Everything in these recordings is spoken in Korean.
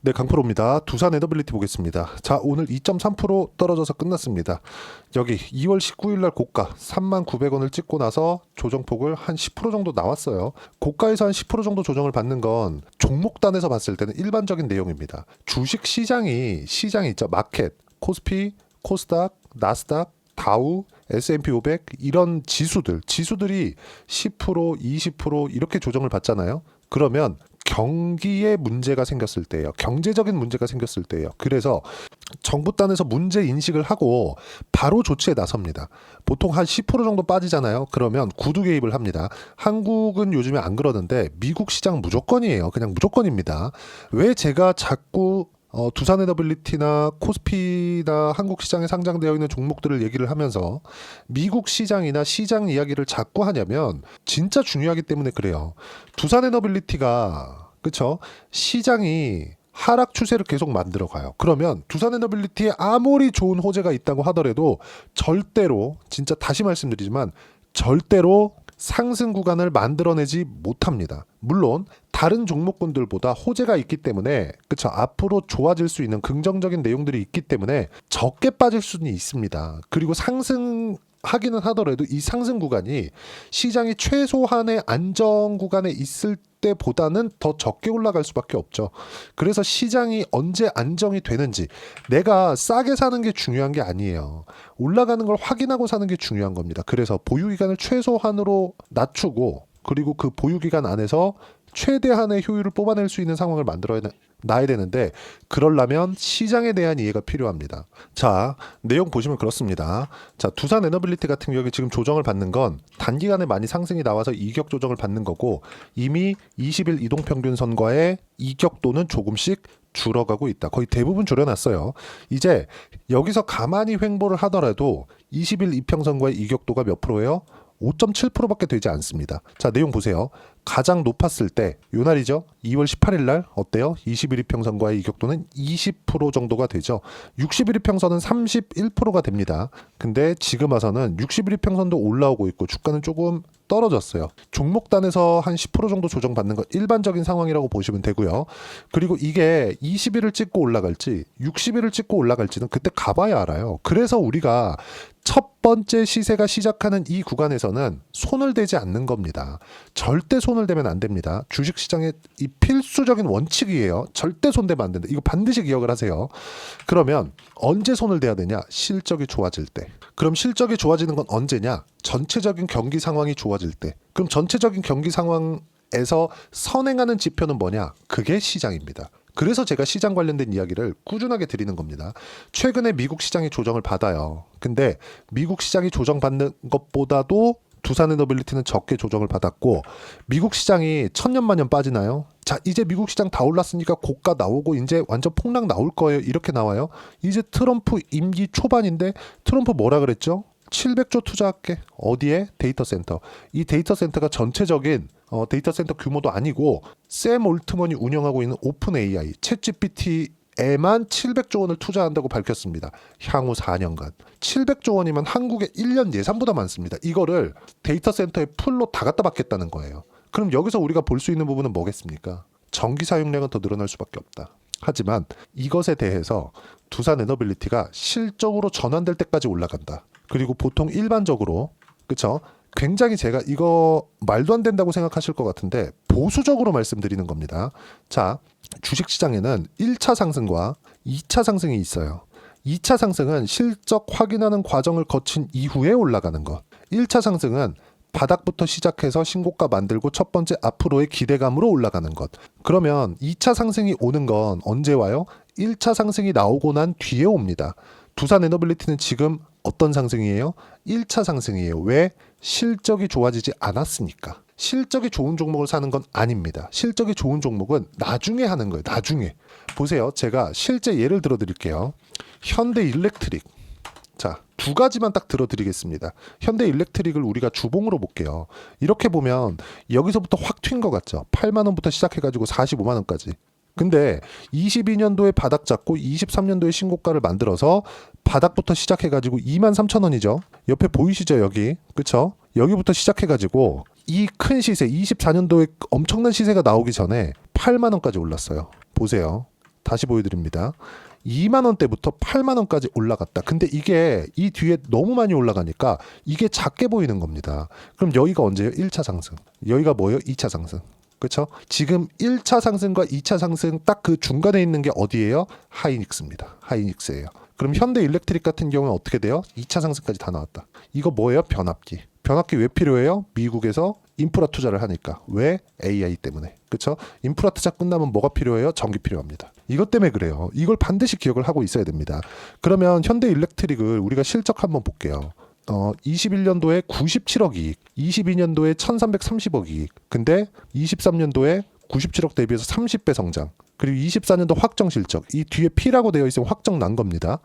네, 강프로입니다. 두산 에너빌리티 보겠습니다. 자, 오늘 2.3% 떨어져서 끝났습니다. 여기 2월 19일 날 고가 39,000원을 찍고 나서 조정폭을 한 10% 정도 나왔어요. 고가에서 한 10% 정도 조정을 받는 건 종목단에서 봤을 때는 일반적인 내용입니다. 주식 시장이 있죠. 마켓, 코스피, 코스닥, 나스닥, 다우, S&P 500 이런 지수들이 10%, 20% 이렇게 조정을 받잖아요. 그러면 경기에 문제가 생겼을 때예요. 경제적인 문제가 생겼을 때예요. 그래서 정부 단에서 문제 인식을 하고 바로 조치에 나섭니다. 보통 한 10% 정도 빠지잖아요. 그러면 구두 개입을 합니다. 한국은 요즘에 안 그러는데 미국 시장 무조건이에요. 그냥 무조건입니다. 왜 제가 자꾸 두산에너빌리티나 코스피나 한국 시장에 상장되어 있는 종목들을 얘기를 하면서 미국 시장이나 시장 이야기를 자꾸 하냐면 진짜 중요하기 때문에 그래요. 두산에너빌리티가 그쵸? 시장이 하락 추세를 계속 만들어 가요. 그러면 두산에너빌리티에 아무리 좋은 호재가 있다고 하더라도 절대로 진짜 다시 말씀드리지만 절대로 상승 구간을 만들어내지 못합니다. 물론 다른 종목군들보다 호재가 있기 때문에 그쵸 앞으로 좋아질 수 있는 긍정적인 내용들이 있기 때문에 적게 빠질 수는 있습니다. 그리고 상승하기는 하더라도 이 상승 구간이 시장이 최소한의 안정 구간에 있을 때보다는 더 적게 올라갈 수밖에 없죠. 그래서 시장이 언제 안정이 되는지 내가 싸게 사는 게 중요한 게 아니에요. 올라가는 걸 확인하고 사는 게 중요한 겁니다. 그래서 보유 기간을 최소한으로 낮추고 그리고 그 보유 기간 안에서 최대한의 효율을 뽑아낼 수 있는 상황을 만들어 놔야 되는데 그러려면 시장에 대한 이해가 필요합니다. 자, 내용 보시면 그렇습니다. 자, 두산 에너빌리티 같은 경우에 지금 조정을 받는 건 단기간에 많이 상승이 나와서 이격 조정을 받는 거고 이미 20일 이동평균선과의 이격도는 조금씩 줄어가고 있다. 거의 대부분 줄여놨어요. 이제 여기서 가만히 횡보를 하더라도 20일 이평선과의 이격도가 몇 프로예요? 5.7%밖에 되지 않습니다. 자, 내용 보세요. 가장 높았을 때, 요 날이죠? 2월 18일 날, 어때요? 21이평선과의 이격도는 20% 정도가 되죠. 61이평선은 31%가 됩니다. 근데 지금 와서는 61이평선도 올라오고 있고, 주가는 조금 떨어졌어요. 종목단에서 한 10% 정도 조정받는 건 일반적인 상황이라고 보시면 되고요. 그리고 이게 20일을 찍고 올라갈지, 60일을 찍고 올라갈지는 그때 가봐야 알아요. 그래서 우리가 첫 번째 시세가 시작하는 이 구간에서는 손을 대지 않는 겁니다. 절대 손을 대면 안 됩니다. 주식시장의 이 필수적인 원칙이에요. 절대 손 대면 안 된다. 이거 반드시 기억을 하세요. 그러면 언제 손을 대야 되냐? 실적이 좋아질 때. 그럼 실적이 좋아지는 건 언제냐? 전체적인 경기 상황이 좋아질 때. 그럼 전체적인 경기 상황에서 선행하는 지표는 뭐냐? 그게 시장입니다. 그래서 제가 시장 관련된 이야기를 꾸준하게 드리는 겁니다. 최근에 미국 시장이 조정을 받아요. 근데 미국 시장이 조정받는 것보다도 두산에너빌리티는 적게 조정을 받았고 미국 시장이 천년만년 빠지나요? 자, 이제 미국 시장 다 올랐으니까 고가 나오고 이제 완전 폭락 나올 거예요. 이렇게 나와요. 이제 트럼프 임기 초반인데 트럼프 뭐라 그랬죠? 700조 투자할게. 어디에? 데이터 센터. 이 데이터 센터가 전체적인 데이터 센터 규모도 아니고 샘 올트먼이 운영하고 있는 오픈 AI, 챗 GPT에만 700조 원을 투자한다고 밝혔습니다. 향후 4년간. 700조 원이면 한국의 1년 예산보다 많습니다. 이거를 데이터 센터에 풀로 다 갖다 받겠다는 거예요. 그럼 여기서 우리가 볼 수 있는 부분은 뭐겠습니까? 전기 사용량은 더 늘어날 수밖에 없다. 하지만 이것에 대해서 두산 에너빌리티가 실적으로 전환될 때까지 올라간다. 그리고 보통 일반적으로 그쵸? 굉장히 제가 이거 말도 안 된다고 생각하실 것 같은데 보수적으로 말씀드리는 겁니다. 자, 주식시장에는 1차 상승과 2차 상승이 있어요. 2차 상승은 실적 확인하는 과정을 거친 이후에 올라가는 것. 1차 상승은 바닥부터 시작해서 신고가 만들고 첫 번째 앞으로의 기대감으로 올라가는 것. 그러면 2차 상승이 오는 건 언제 와요? 1차 상승이 나오고 난 뒤에 옵니다. 두산 에너빌리티는 지금 어떤 상승이에요? 1차 상승이에요. 왜? 실적이 좋아지지 않았으니까. 실적이 좋은 종목을 사는 건 아닙니다. 실적이 좋은 종목은 나중에 하는 거예요. 나중에. 보세요. 제가 실제 예를 들어 드릴게요. 현대 일렉트릭. 자, 두 가지만 딱 들어드리겠습니다. 현대 일렉트릭을 우리가 주봉으로 볼게요. 이렇게 보면 여기서부터 확 튄 것 같죠? 8만 원부터 시작해가지고 45만 원까지. 근데 22년도에 바닥 잡고 23년도에 신고가를 만들어서 바닥부터 시작해가지고 23,000원이죠. 옆에 보이시죠? 여기. 그쵸? 여기부터 시작해가지고 이 큰 시세 24년도에 엄청난 시세가 나오기 전에 8만 원까지 올랐어요. 보세요. 다시 보여드립니다. 2만 원대부터 8만 원까지 올라갔다. 근데 이게 이 뒤에 너무 많이 올라가니까 이게 작게 보이는 겁니다. 그럼 여기가 언제예요? 1차 상승. 여기가 뭐예요? 2차 상승. 그렇죠? 지금 1차 상승과 2차 상승 딱 그 중간에 있는 게 어디예요? 하이닉스입니다. 하이닉스예요. 그럼 현대 일렉트릭 같은 경우는 어떻게 돼요? 2차 상승까지 다 나왔다. 이거 뭐예요? 변압기. 변압기 왜 필요해요? 미국에서 인프라 투자를 하니까. 왜? AI 때문에. 그렇죠? 인프라 투자 끝나면 뭐가 필요해요? 전기 필요합니다. 이것 때문에 그래요. 이걸 반드시 기억을 하고 있어야 됩니다. 그러면 현대 일렉트릭을 우리가 실적 한번 볼게요. 21년도에 97억 이익, 22년도에 1330억 이익. 근데 23년도에 97억 대비해서 30배 성장. 그리고 24년도 확정 실적. 이 뒤에 P라고 되어 있으면 확정 난 겁니다.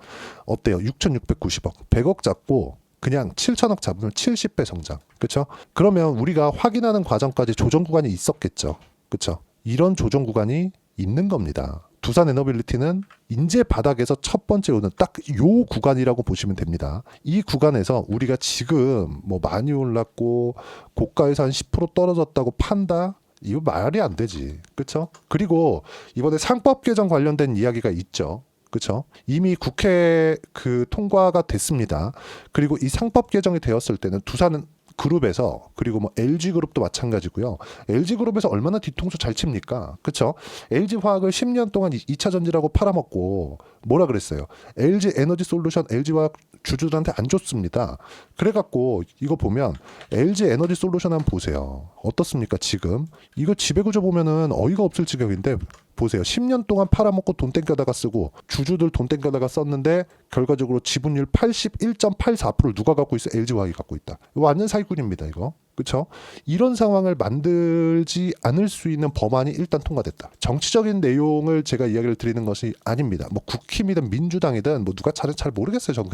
어때요? 6690억. 100억 잡고 그냥 7천억 잡으면 70배 성장. 그렇죠? 그러면 우리가 확인하는 과정까지 조정 구간이 있었겠죠. 그렇죠? 이런 조정 구간이 있는 겁니다. 두산 에너빌리티는 인제 바닥에서 첫 번째 오는 딱 요 구간이라고 보시면 됩니다. 이 구간에서 우리가 지금 뭐 많이 올랐고 고가에서 한 10% 떨어졌다고 판다? 이거 말이 안 되지. 그렇죠? 그리고 이번에 상법 개정 관련된 이야기가 있죠. 그렇죠? 이미 국회 그 통과가 됐습니다. 그리고 이 상법 개정이 되었을 때는 두산 그룹에서 그리고 뭐 LG그룹도 마찬가지고요. LG그룹에서 얼마나 뒤통수 잘 칩니까? 그렇죠? LG화학을 10년 동안 2차 전지라고 팔아먹고 뭐라 그랬어요? LG 에너지 솔루션, LG화학 주주들한테 안 줬습니다. 그래갖고 이거 보면 LG 에너지 솔루션 한번 보세요. 어떻습니까 지금? 이거 지배구조 보면은 어이가 없을 지경인데 보세요. 10년 동안 팔아먹고 돈 땡겨다가 쓰고 주주들 돈 땡겨다가 썼는데 결과적으로 지분율 81.84%를 누가 갖고 있어? LG화학이 갖고 있다. 이거 완전 사기꾼입니다 이거. 그렇죠? 이런 상황을 만들지 않을 수 있는 법안이 일단 통과됐다. 정치적인 내용을 제가 이야기를 드리는 것이 아닙니다. 뭐 국힘이든 민주당이든 뭐 누가 잘 모르겠어요. 전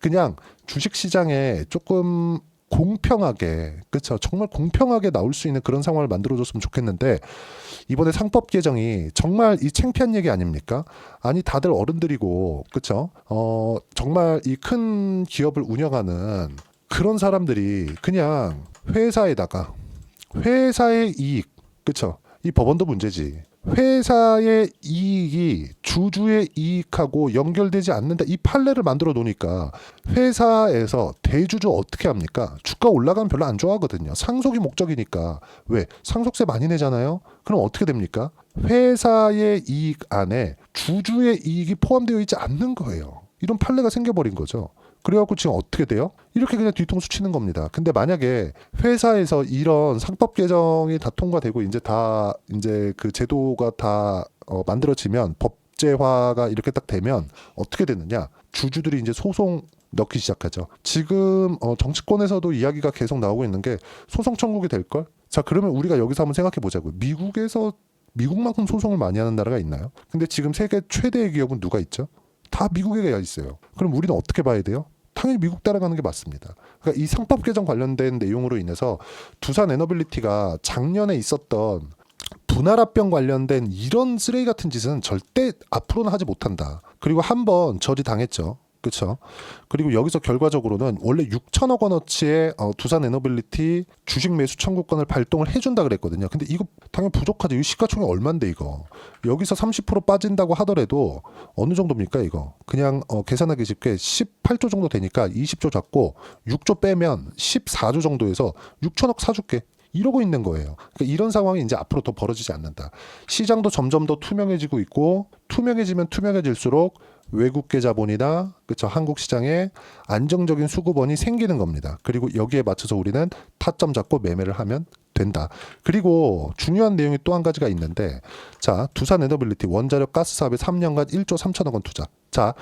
그냥 주식시장에 조금 공평하게, 그렇죠? 정말 공평하게 나올 수 있는 그런 상황을 만들어줬으면 좋겠는데 이번에 상법 개정이 정말 이 창피한 얘기 아닙니까? 아니 다들 어른들이고, 그렇죠? 정말 이 큰 기업을 운영하는 그런 사람들이 그냥 회사에다가 회사의 이익, 그렇죠? 이 법원도 문제지. 회사의 이익이 주주의 이익하고 연결되지 않는다. 이 판례를 만들어 놓으니까 회사에서 대주주 어떻게 합니까? 주가 올라가면 별로 안 좋아하거든요. 상속이 목적이니까. 왜? 상속세 많이 내잖아요. 그럼 어떻게 됩니까? 회사의 이익 안에 주주의 이익이 포함되어 있지 않는 거예요. 이런 판례가 생겨버린 거죠. 그래갖고 지금 어떻게 돼요? 이렇게 그냥 뒤통수 치는 겁니다. 근데 만약에 회사에서 이런 상법 개정이 다 통과되고 이제 그 제도가 다 만들어지면 법제화가 이렇게 딱 되면 어떻게 되느냐? 주주들이 이제 소송 넣기 시작하죠. 지금 정치권에서도 이야기가 계속 나오고 있는 게 소송 청구가 될 걸? 자, 그러면 우리가 여기서 한번 생각해 보자고요. 미국만큼 소송을 많이 하는 나라가 있나요? 근데 지금 세계 최대의 기업은 누가 있죠? 다 미국에 가 있어요. 그럼 우리는 어떻게 봐야 돼요? 당연히 미국 따라가는 게 맞습니다. 그러니까 이 상법 개정 관련된 내용으로 인해서 두산 에너빌리티가 작년에 있었던 분할합병 관련된 이런 쓰레기 같은 짓은 절대 앞으로는 하지 못한다. 그리고 한번 저지 당했죠. 그렇죠. 그리고 여기서 결과적으로는 원래 6천억 원어치의 두산 에너빌리티 주식 매수 청구권을 발동을 해준다 그랬거든요. 근데 이거 당연히 부족하죠. 이 시가총액 얼만데 이거. 여기서 30% 빠진다고 하더라도 어느 정도입니까 이거. 그냥 계산하기 쉽게 18조 정도 되니까 20조 잡고 6조 빼면 14조 정도에서 6천억 사줄게. 이러고 있는 거예요. 그러니까 이런 상황이 이제 앞으로 더 벌어지지 않는다. 시장도 점점 더 투명해지고 있고 투명해지면 투명해질수록 외국계 자본이나 그쵸 한국 시장에 안정적인 수급원이 생기는 겁니다. 그리고 여기에 맞춰서 우리는 타점 잡고 매매를 하면 된다. 그리고 중요한 내용이 또 한 가지가 있는데 자 두산 에너빌리티 원자력 가스 사업에 3년간 1조 3천억 원 투자. 자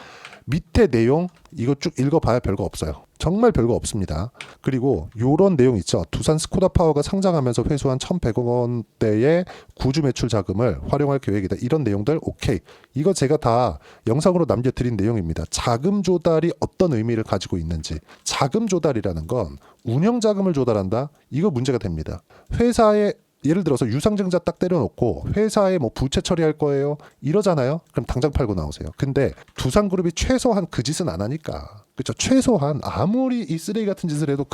밑에 내용 이거 쭉 읽어봐야 별거 없어요. 정말 별거 없습니다. 그리고 요런 내용 있죠. 두산 스코다 파워가 상장하면서 회수한 1,100억 원대의 구주 매출 자금을 활용할 계획이다. 이런 내용들 오케이. 이거 제가 다 영상으로 남겨드린 내용입니다. 자금 조달이 어떤 의미를 가지고 있는지. 자금 조달이라는 건 운영 자금을 조달한다. 이거 문제가 됩니다. 회사에 예를 들어서 유상증자 딱 때려놓고 회사에 뭐 부채 처리할 거예요 이러잖아요. 그럼 당장 팔고 나오세요. 근데 두산그룹이 최소한 그 짓은 안 하니까 그렇죠. 최소한 아무리 이 쓰레기 같은 짓을 해도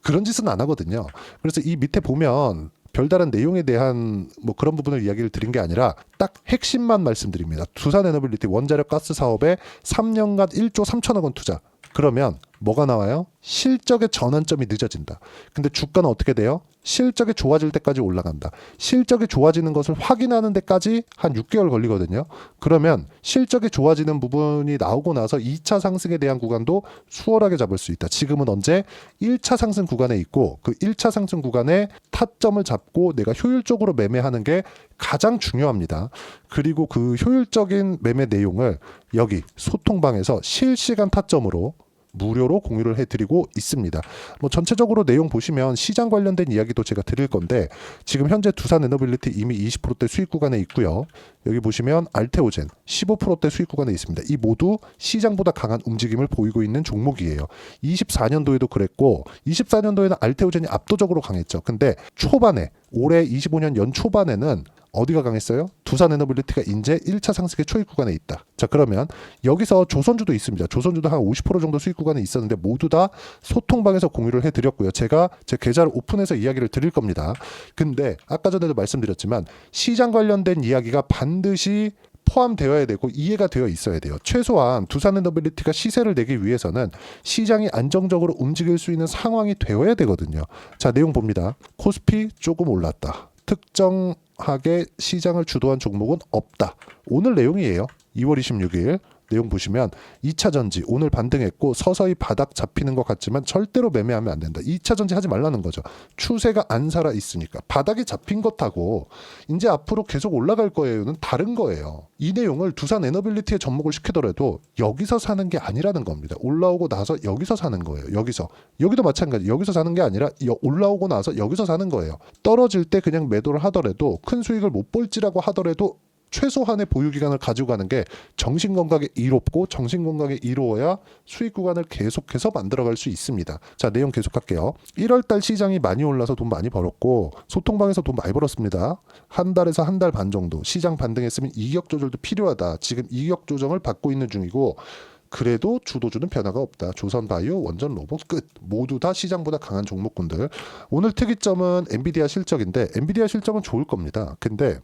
그런 짓은 안 하거든요. 그래서 이 밑에 보면 별다른 내용에 대한 뭐 그런 부분을 이야기를 드린 게 아니라 딱 핵심만 말씀드립니다. 두산 에너빌리티 원자력 가스 사업에 3년간 1조 3천억 원 투자. 그러면 뭐가 나와요? 실적의 전환점이 늦어진다. 근데 주가는 어떻게 돼요? 실적이 좋아질 때까지 올라간다. 실적이 좋아지는 것을 확인하는 데까지 한 6개월 걸리거든요. 그러면 실적이 좋아지는 부분이 나오고 나서 2차 상승에 대한 구간도 수월하게 잡을 수 있다. 지금은 언제? 1차 상승 구간에 있고 그 1차 상승 구간에 타점을 잡고 내가 효율적으로 매매하는 게 가장 중요합니다. 그리고 그 효율적인 매매 내용을 여기 소통방에서 실시간 타점으로 무료로 공유를 해드리고 있습니다. 뭐 전체적으로 내용 보시면 시장 관련된 이야기도 제가 드릴 건데 지금 현재 두산 에너빌리티 이미 20%대 수익 구간에 있고요. 여기 보시면 알테오젠 15%대 수익 구간에 있습니다. 이 모두 시장보다 강한 움직임을 보이고 있는 종목이에요. 24년도에도 그랬고 24년도에는 알테오젠이 압도적으로 강했죠. 근데 초반에 올해 25년 연 초반에는 어디가 강했어요? 두산 에너빌리티가 이제 1차 상승의 초입 구간에 있다. 자, 그러면 여기서 조선주도 있습니다. 조선주도 한 50% 정도 수익 구간에 있었는데 모두 다 소통방에서 공유를 해드렸고요. 제가 제 계좌를 오픈해서 이야기를 드릴 겁니다. 근데 아까 전에도 말씀드렸지만 시장 관련된 이야기가 반드시 포함되어야 되고 이해가 되어 있어야 돼요. 최소한 두산 에너빌리티가 시세를 내기 위해서는 시장이 안정적으로 움직일 수 있는 상황이 되어야 되거든요. 자, 내용 봅니다. 코스피 조금 올랐다. 특정하게 시장을 주도한 종목은 없다. 오늘 내용이에요. 2월 26일 내용 보시면 2차 전지 오늘 반등했고 서서히 바닥 잡히는 것 같지만 절대로 매매하면 안 된다. 2차 전지 하지 말라는 거죠. 추세가 안 살아 있으니까. 바닥이 잡힌 것하고 이제 앞으로 계속 올라갈 거예요는 다른 거예요. 이 내용을 두산 에너빌리티에 접목을 시키더라도 여기서 사는 게 아니라는 겁니다. 올라오고 나서 여기서 사는 거예요. 여기도 마찬가지. 여기서 사는 게 아니라 올라오고 나서 여기서 사는 거예요. 떨어질 때 그냥 매도를 하더라도 큰 수익을 못 볼지라고 하더라도 최소한의 보유 기간을 가지고 가는 게 정신건강에 이롭고 정신건강에 이로워야 수익 구간을 계속해서 만들어갈 수 있습니다. 자, 내용 계속할게요. 1월달 시장이 많이 올라서 돈 많이 벌었고 소통방에서 돈 많이 벌었습니다. 한 달에서 한 달 반 정도 시장 반등했으면 이격 조절도 필요하다. 지금 이격 조정을 받고 있는 중이고 그래도 주도주는 변화가 없다. 조선바이오, 원전 로봇 끝. 모두 다 시장보다 강한 종목군들. 오늘 특이점은 엔비디아 실적인데 엔비디아 실적은 좋을 겁니다. 근데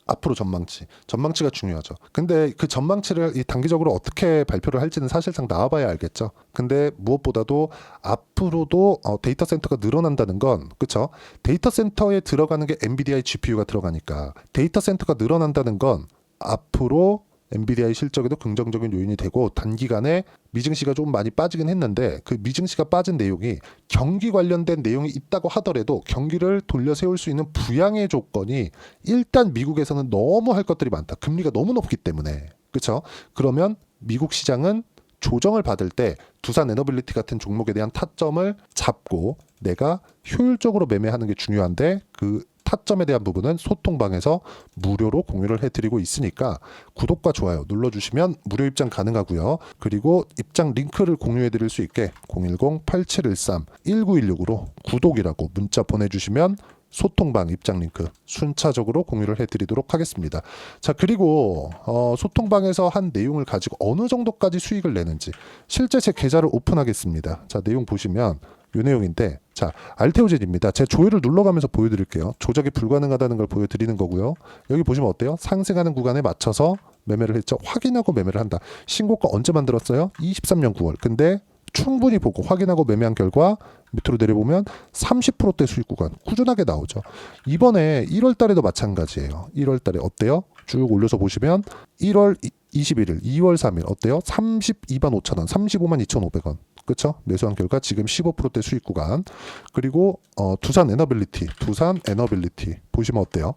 앞으로 전망치가 중요하죠. 근데 그 전망치를 이 단기적으로 어떻게 발표를 할지는 사실상 나와봐야 알겠죠. 근데 무엇보다도 앞으로도 데이터 센터가 늘어난다는 건 그렇죠. 데이터 센터에 들어가는 게 엔비디아의 GPU가 들어가니까 데이터 센터가 늘어난다는 건 앞으로 엔비디아의 실적에도 긍정적인 요인이 되고 단기간에 미증시가 좀 많이 빠지긴 했는데 그 미증시가 빠진 내용이 경기 관련된 내용이 있다고 하더라도 경기를 돌려 세울 수 있는 부양의 조건이 일단 미국에서는 너무 할 것들이 많다. 금리가 너무 높기 때문에. 그렇죠? 그러면 미국 시장은 조정을 받을 때 두산 에너빌리티 같은 종목에 대한 타점을 잡고 내가 효율적으로 매매하는 게 중요한데 그 타점에 대한 부분은 소통방에서 무료로 공유를 해드리고 있으니까 구독과 좋아요 눌러주시면 무료 입장 가능하고요. 그리고 입장 링크를 공유해드릴 수 있게 010-8713-1916으로 구독이라고 문자 보내주시면 소통방 입장 링크 순차적으로 공유를 해드리도록 하겠습니다. 자, 그리고 소통방에서 한 내용을 가지고 어느 정도까지 수익을 내는지 실제 제 계좌를 오픈하겠습니다. 자, 내용 보시면 이 내용인데 자, 알테오젠입니다. 제 조회를 눌러가면서 보여드릴게요. 조작이 불가능하다는 걸 보여드리는 거고요. 여기 보시면 어때요? 상승하는 구간에 맞춰서 매매를 했죠. 확인하고 매매를 한다. 신고가 언제 만들었어요? 23년 9월. 근데 충분히 보고 확인하고 매매한 결과 밑으로 내려보면 30%대 수익 구간 꾸준하게 나오죠. 이번에 1월 달에도 마찬가지예요. 1월 달에 어때요? 쭉 올려서 보시면 1월 21일, 2월 3일 어때요? 32만 5천 원, 35만 2,500원. 그렇죠? 매수한 결과 지금 15%대 수익 구간. 그리고 두산 에너빌리티 보시면 어때요?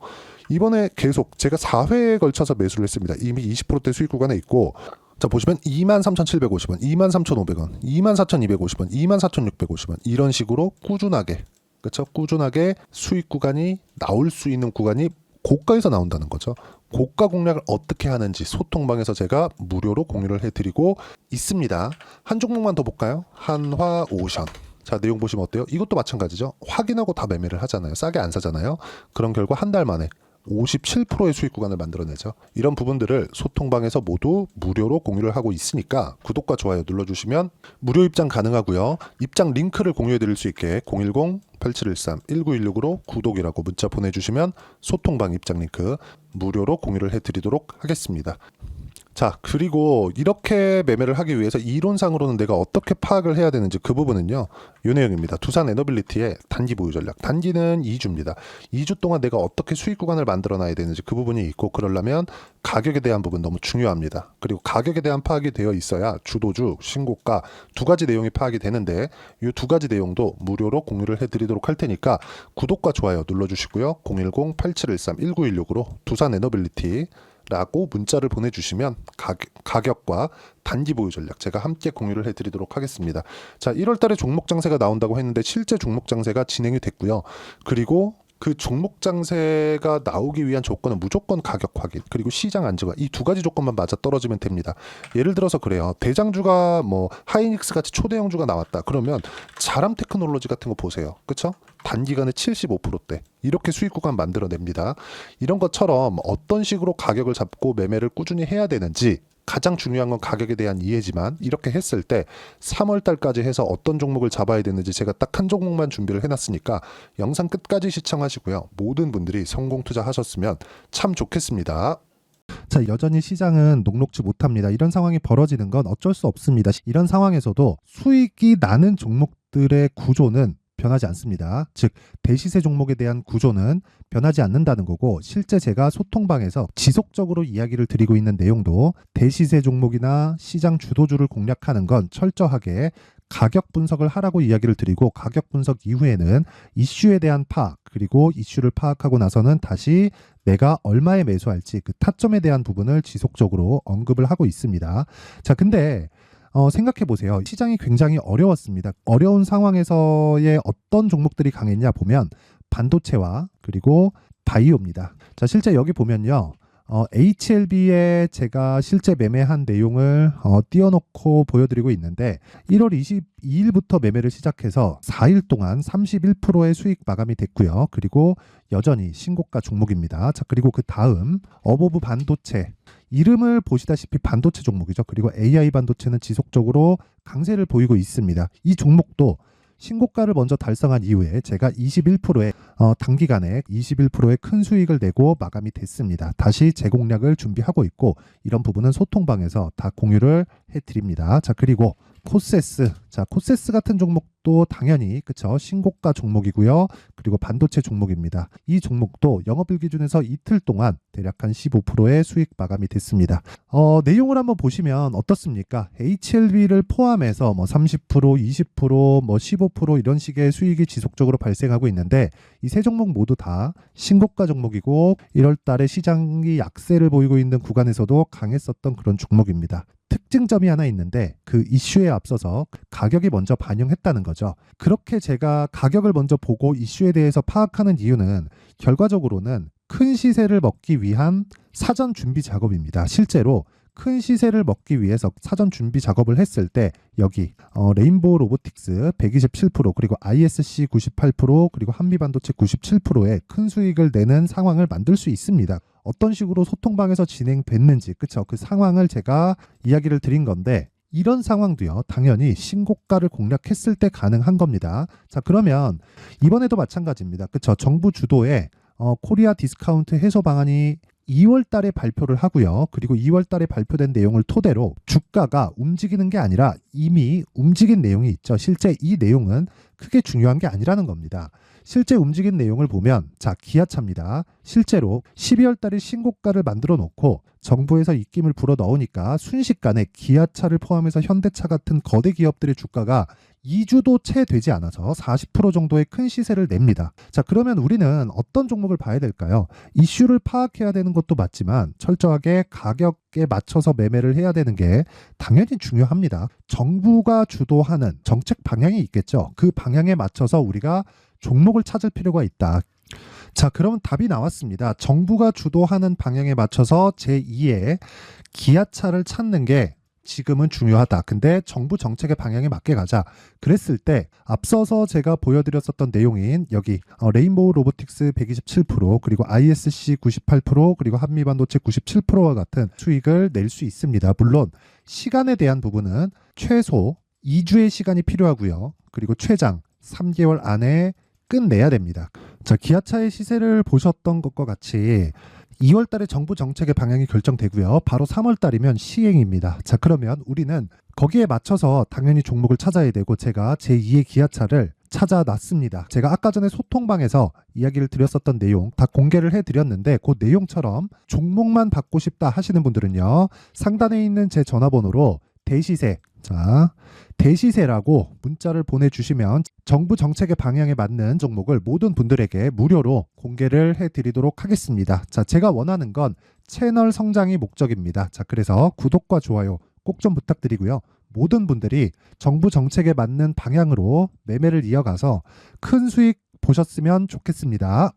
이번에 계속 제가 4회에 걸쳐서 매수를 했습니다. 이미 20%대 수익 구간에 있고 자, 보시면 23,750원, 23,500원, 24,250원, 24,650원 이런 식으로 꾸준하게 그렇죠? 꾸준하게 수익 구간이 나올 수 있는 구간이 고가에서 나온다는 거죠. 고가 공략을 어떻게 하는지 소통방에서 제가 무료로 공유를 해드리고 있습니다. 한 종목만 더 볼까요? 한화오션. 자, 내용 보시면 어때요? 이것도 마찬가지죠. 확인하고 다 매매를 하잖아요. 싸게 안 사잖아요. 그런 결과 한 달 만에 57%의 수익 구간을 만들어내죠. 이런 부분들을 소통방에서 모두 무료로 공유를 하고 있으니까 구독과 좋아요 눌러주시면 무료 입장 가능하고요. 입장 링크를 공유해 드릴 수 있게 010-8713-1916으로 구독이라고 문자 보내주시면 소통방 입장 링크 무료로 공유를 해드리도록 하겠습니다. 자, 그리고 이렇게 매매를 하기 위해서 이론상으로는 내가 어떻게 파악을 해야 되는지 그 부분은요, 요 내용입니다. 두산 에너빌리티의 단기 보유 전략. 단기는 2주입니다. 2주 동안 내가 어떻게 수익 구간을 만들어 놔야 되는지 그 부분이 있고, 그러려면 가격에 대한 부분 너무 중요합니다. 그리고 가격에 대한 파악이 되어 있어야 주도주, 신고가 두 가지 내용이 파악이 되는데, 이 두 가지 내용도 무료로 공유를 해드리도록 할 테니까 구독과 좋아요 눌러주시고요. 010-8713-1916으로 두산 에너빌리티 라고 문자를 보내주시면 가격과 단기 보유 전략 제가 함께 공유를 해드리도록 하겠습니다. 자, 1월 달에 종목 장세가 나온다고 했는데 실제 종목 장세가 진행이 됐고요. 그리고 그 종목 장세가 나오기 위한 조건은 무조건 가격 확인 그리고 시장 안정화, 이 두 가지 조건만 맞아 떨어지면 됩니다. 예를 들어서 그래요. 대장주가 뭐 하이닉스 같이 초대형주가 나왔다. 그러면 자람 테크놀로지 같은 거 보세요. 그쵸? 단기간에 75%대 이렇게 수익 구간 만들어냅니다. 이런 것처럼 어떤 식으로 가격을 잡고 매매를 꾸준히 해야 되는지, 가장 중요한 건 가격에 대한 이해지만, 이렇게 했을 때 3월 달까지 해서 어떤 종목을 잡아야 되는지 제가 딱 한 종목만 준비를 해놨으니까 영상 끝까지 시청하시고요. 모든 분들이 성공 투자하셨으면 참 좋겠습니다. 자, 여전히 시장은 녹록지 못합니다. 이런 상황이 벌어지는 건 어쩔 수 없습니다. 이런 상황에서도 수익이 나는 종목들의 구조는 변하지 않습니다. 즉, 대시세 종목에 대한 구조는 변하지 않는다는 거고, 실제 제가 소통방에서 지속적으로 이야기를 드리고 있는 내용도 대시세 종목이나 시장 주도주를 공략하는 건 철저하게 가격 분석을 하라고 이야기를 드리고, 가격 분석 이후에는 이슈에 대한 파악, 그리고 이슈를 파악하고 나서는 다시 내가 얼마에 매수할지 그 타점에 대한 부분을 지속적으로 언급을 하고 있습니다. 자, 근데 생각해 보세요. 시장이 굉장히 어려웠습니다. 어려운 상황에서의 어떤 종목들이 강했냐 보면 반도체와 그리고 바이오입니다. 자, 실제 여기 보면요. HLB에 제가 실제 매매한 내용을 띄워놓고 보여드리고 있는데, 1월 22일부터 매매를 시작해서 4일 동안 31%의 수익 마감이 됐고요. 그리고 여전히 신고가 종목입니다. 자, 그리고 그 다음 어보브 반도체, 이름을 보시다시피 반도체 종목이죠. 그리고 AI 반도체는 지속적으로 강세를 보이고 있습니다. 이 종목도 신고가를 먼저 달성한 이후에 제가 21%의 단기간에 21%의 큰 수익을 내고 마감이 됐습니다. 다시 재공략을 준비하고 있고, 이런 부분은 소통방에서 다 공유를 해드립니다. 자, 그리고 코세스. 자, 코세스 같은 종목도 당연히 그쵸, 신고가 종목이고요. 그리고 반도체 종목입니다. 이 종목도 영업일 기준에서 이틀 동안 대략 한 15%의 수익 마감이 됐습니다. 내용을 한번 보시면 어떻습니까? HLB를 포함해서 뭐 30%, 20%, 뭐 15% 이런 식의 수익이 지속적으로 발생하고 있는데, 이 세 종목 모두 다 신고가 종목이고 1월 달에 시장이 약세를 보이고 있는 구간에서도 강했었던 그런 종목입니다. 특징점이 하나 있는데, 그 이슈에 앞서서 가격이 먼저 반영했다는 거죠. 그렇게 제가 가격을 먼저 보고 이슈에 대해서 파악하는 이유는 결과적으로는 큰 시세를 먹기 위한 사전 준비 작업입니다. 실제로 큰 시세를 먹기 위해서 사전 준비 작업을 했을 때 여기 레인보우 로보틱스 127%, 그리고 ISC 98%, 그리고 한미반도체 97%의 큰 수익을 내는 상황을 만들 수 있습니다. 어떤 식으로 소통방에서 진행됐는지, 그쵸? 그 상황을 제가 이야기를 드린 건데, 이런 상황도요, 당연히 신고가를 공략했을 때 가능한 겁니다. 자, 그러면 이번에도 마찬가지입니다. 그쵸? 정부 주도의 코리아 디스카운트 해소 방안이 2월 달에 발표를 하고요. 그리고 2월 달에 발표된 내용을 토대로 주가가 움직이는 게 아니라 이미 움직인 내용이 있죠. 실제 이 내용은 크게 중요한 게 아니라는 겁니다. 실제 움직인 내용을 보면, 자, 기아차입니다. 실제로 12월 달에 신고가를 만들어 놓고 정부에서 입김을 불어 넣으니까 순식간에 기아차를 포함해서 현대차 같은 거대 기업들의 주가가 2주도 채 되지 않아서 40% 정도의 큰 시세를 냅니다. 자, 그러면 우리는 어떤 종목을 봐야 될까요? 이슈를 파악해야 되는 것도 맞지만 철저하게 가격에 맞춰서 매매를 해야 되는 게 당연히 중요합니다. 정부가 주도하는 정책 방향이 있겠죠. 그 방향에 맞춰서 우리가 종목을 찾을 필요가 있다. 자, 그러면 답이 나왔습니다. 정부가 주도하는 방향에 맞춰서 제2의 기아차를 찾는 게 지금은 중요하다. 근데 정부 정책의 방향에 맞게 가자. 그랬을 때 앞서서 제가 보여드렸었던 내용인 여기 레인보우 로보틱스 127% 그리고 ISC 98% 그리고 한미반도체 97%와 같은 수익을 낼 수 있습니다. 물론 시간에 대한 부분은 최소 2주의 시간이 필요하고요. 그리고 최장 3개월 안에 끝내야 됩니다. 자, 기아차의 시세를 보셨던 것과 같이 2월 달에 정부 정책의 방향이 결정되고요. 바로 3월 달이면 시행입니다. 자, 그러면 우리는 거기에 맞춰서 당연히 종목을 찾아야 되고 제가 제2의 기아차를 찾아놨습니다. 제가 아까 전에 소통방에서 이야기를 드렸었던 내용 다 공개를 해드렸는데 그 내용처럼 종목만 받고 싶다 하시는 분들은요. 상단에 있는 제 전화번호로 대시세, 자, 대시세라고 문자를 보내주시면 정부 정책의 방향에 맞는 종목을 모든 분들에게 무료로 공개를 해드리도록 하겠습니다. 자, 제가 원하는 건 채널 성장이 목적입니다. 자, 그래서 구독과 좋아요 꼭 좀 부탁드리고요. 모든 분들이 정부 정책에 맞는 방향으로 매매를 이어가서 큰 수익 보셨으면 좋겠습니다.